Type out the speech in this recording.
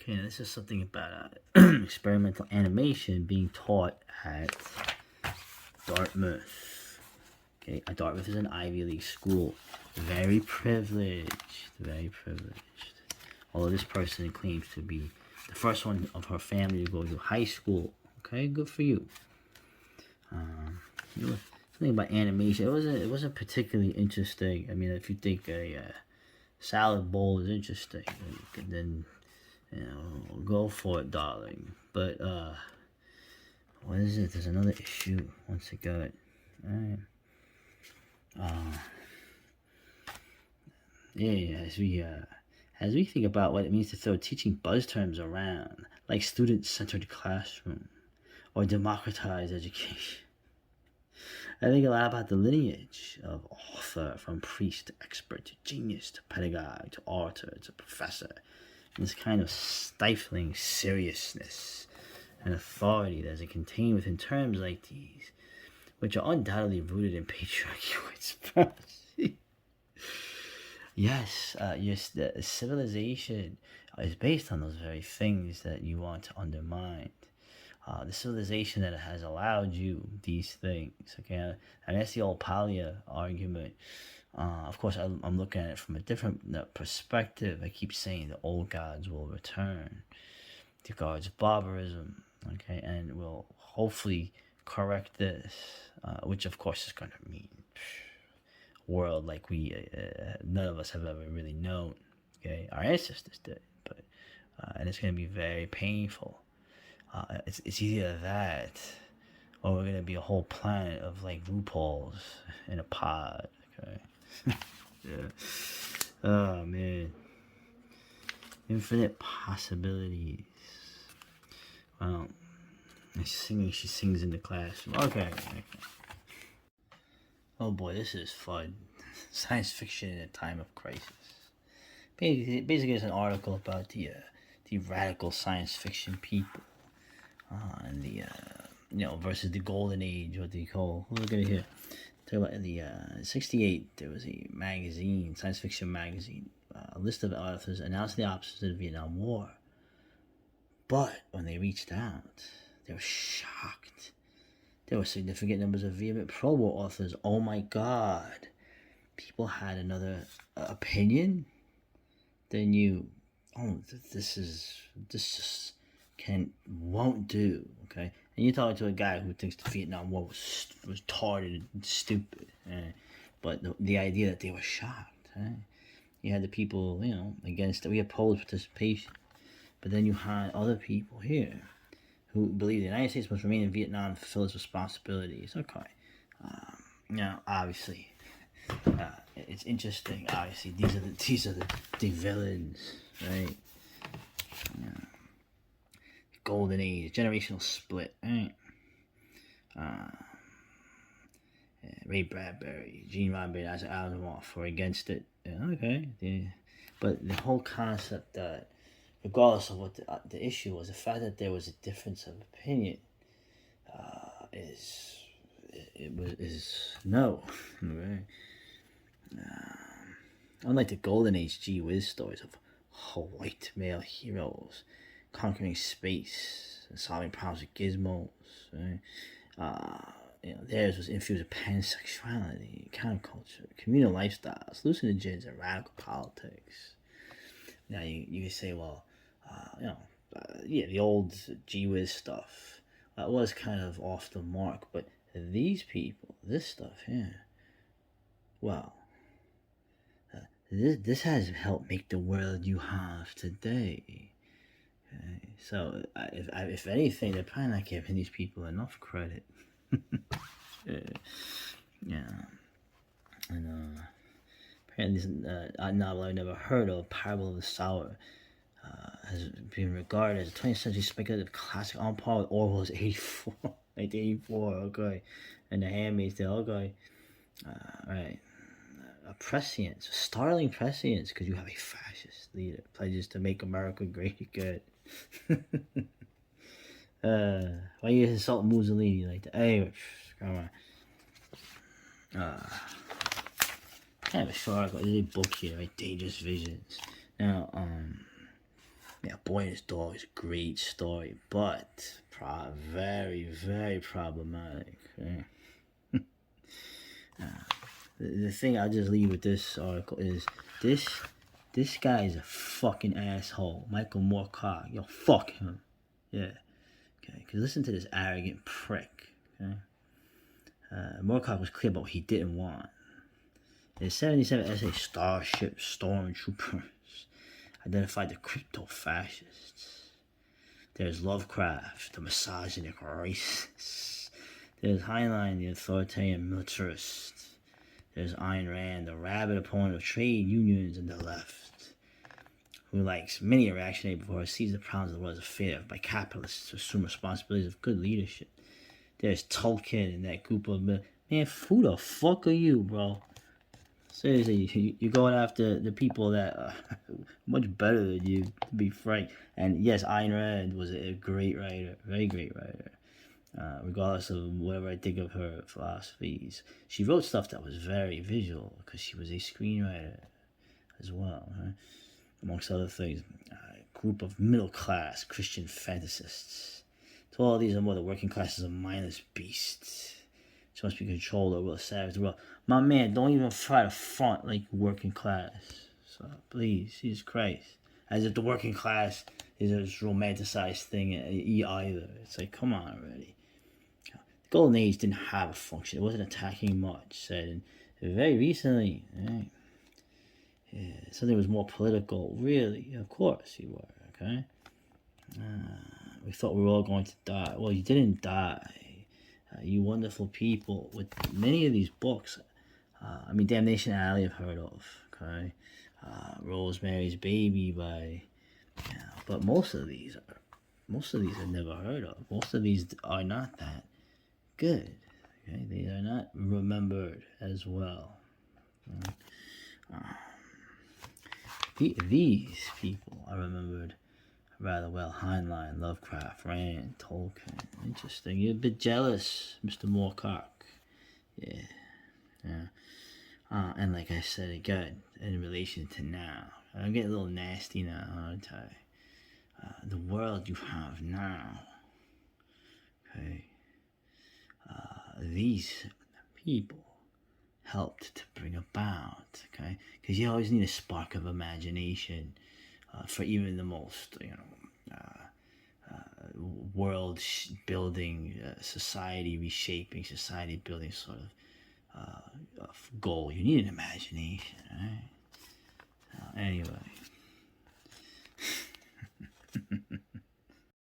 Okay, now this is something about experimental animation being taught at Dartmouth. Okay, Dartmouth is an Ivy League school. Very privileged, very privileged. Although this person claims to be the first one of her family to go to high school. Okay, good for you. You know, something about animation. It wasn't particularly interesting. I mean, if you think a salad bowl is interesting, then go for it, darling. But what is it? There's another issue. Once again, alright. Yeah, as we think about what it means to throw teaching buzz terms around, like student-centered classroom or democratized education, I think a lot about the lineage of author, from priest to expert to genius to pedagogue to orator to professor, and this kind of stifling seriousness and authority that is contained within terms like these, which are undoubtedly rooted in patriarchy or white supremacy. Yes, the civilization is based on those very things that you want to undermine. The civilization that has allowed you these things. Okay, and that's the old Palia argument. Of course, I'm looking at it from a different perspective. I keep saying the old gods will return. The gods of barbarism. Okay, and will hopefully correct this, which of course is going to mean world like we none of us have ever really known. Okay, our ancestors did, but and it's going to be very painful. It's either that, or we're gonna be a whole planet of like RuPauls in a pod. Okay. Yeah. Oh man. Infinite possibilities. Well, she sings in the classroom. Okay. Oh boy, this is fun. Science fiction in a time of crisis. Basically, it's an article about the radical science fiction people. And the versus the golden age, what they call. Look at it here. Talk about the 68. There was a magazine, science fiction magazine. A list of authors announced the opposite of the Vietnam War. But when they reached out, they were shocked. There were significant numbers of vehement pro-war authors. Oh my God! People had another opinion than you. Oh, this just won't do. Okay, and you're talking to a guy who thinks the Vietnam War was retarded and stupid. But the idea that they were shocked. You had the people, against it. We opposed participation, but then you had other people here who believe the United States must remain in Vietnam and fulfill its responsibilities. Okay, now obviously, it's interesting. Obviously, these are the villains, right? Golden age, generational split, right? Ray Bradbury, Gene Roddenberry, Isaac Asimov were against it. Yeah, okay, yeah. But the whole concept that, regardless of what the issue was, the fact that there was a difference of opinion is no. Right? Unlike the Golden Age gee whiz stories of white male heroes conquering space and solving problems with gizmos, right? Theirs was infused with pansexuality, counterculture, communal lifestyles, hallucinogens, and radical politics. Now you can say, well, the old gee whiz stuff was kind of off the mark, but these people, this stuff here, well, this has helped make the world you have today. Okay, so if anything, they're probably not giving these people enough credit. Yeah, and apparently this novel I've never heard of, Parable of the Sower, has been regarded as a 20th century speculative classic on par with Orwell's 84. 1984, okay, and The Handmaid's Tale, okay, right. A prescience, a startling prescience, because you have a fascist leader pledges to make America great again. Why you insult Mussolini like that? Hey, come on. I have a short article. There's a book here, right? Dangerous Visions. Now, Yeah, Boy and His Dog is a great story, but very, very problematic. Okay? The thing I'll just leave with this article is this this guy is a fucking asshole. Michael Moorcock. Yo, fuck him. Yeah. Okay, because listen to this arrogant prick. Okay. Moorcock was clear about what he didn't want. His 77 essay Starship Stormtroopers identified the crypto-fascists. There's Lovecraft, the misogynic racist. There's Heinlein, the authoritarian militarist. There's Ayn Rand, the rabid opponent of trade unions and the left, who, like many a reactionary before, sees the problems of the world as a failure by capitalists to assume responsibilities of good leadership. There's Tolkien and that group of men. Man, who the fuck are you, bro? Seriously, you're going after the people that are much better than you, to be frank. And yes, Ayn Rand was a great writer, very great writer. Regardless of whatever I think of her philosophies, she wrote stuff that was very visual because she was a screenwriter as well, right? Amongst other things. A group of middle-class Christian fantasists. To all these are more the working classes of mindless beasts. She must be controlled or will savage the world. My man, don't even try to front like working class. So please, Jesus Christ. As if the working class is a romanticized thing either. It's like, come on already. The Golden Age didn't have a function. It wasn't attacking much. Said very recently, right? Yeah, something was more political. Really, of course you were. Okay. We thought we were all going to die. Well, you didn't die. You wonderful people with many of these books. Damnation Alley I've heard of. Okay. Rosemary's Baby by. But most of these I've never heard of. Most of these are not that good. Okay, they are not remembered as well. These people are remembered rather well. Heinlein, Lovecraft, Rand, Tolkien. Interesting. You're a bit jealous, Mr. Moorcock. Yeah. And like I said again, in relation to now, I'm getting a little nasty now, aren't I? The world you have now, okay, these people helped to bring about, okay, because you always need a spark of imagination for even the most, world building, society reshaping, society building sort of goal. You need an imagination, right? Anyway.